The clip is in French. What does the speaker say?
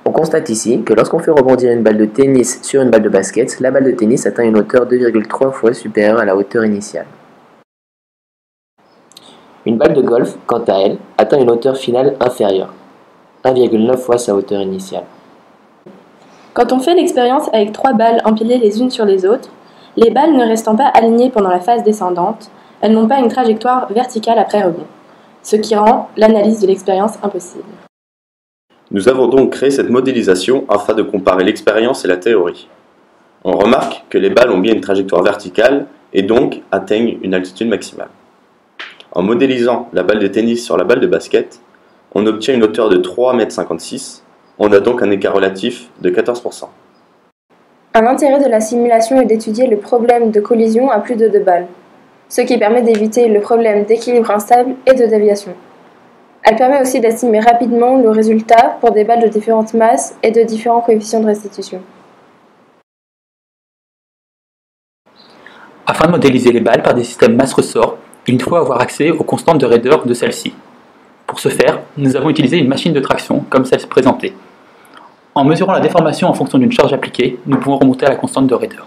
On constate ici que lorsqu'on fait rebondir une balle de tennis sur une balle de basket, la balle de tennis atteint une hauteur 2,3 fois supérieure à la hauteur initiale. Une balle de golf, quant à elle, atteint une hauteur finale inférieure, 1,9 fois sa hauteur initiale. Quand on fait l'expérience avec 3 balles empilées les unes sur les autres, les balles ne restant pas alignées pendant la phase descendante, elles n'ont pas une trajectoire verticale après rebond, ce qui rend l'analyse de l'expérience impossible. Nous avons donc créé cette modélisation afin de comparer l'expérience et la théorie. On remarque que les balles ont bien une trajectoire verticale et donc atteignent une altitude maximale. En modélisant la balle de tennis sur la balle de basket, on obtient une hauteur de 3,56 m, on a donc un écart relatif de 14%. Un intérêt de la simulation est d'étudier le problème de collision à plus de 2 balles, ce qui permet d'éviter le problème d'équilibre instable et de déviation. Elle permet aussi d'estimer rapidement le résultat pour des balles de différentes masses et de différents coefficients de restitution. Afin de modéliser les balles par des systèmes masse-ressort, il faut avoir accès aux constantes de raideur de celles-ci. Pour ce faire, nous avons utilisé une machine de traction comme celle présentée. En mesurant la déformation en fonction d'une charge appliquée, nous pouvons remonter à la constante de raideur.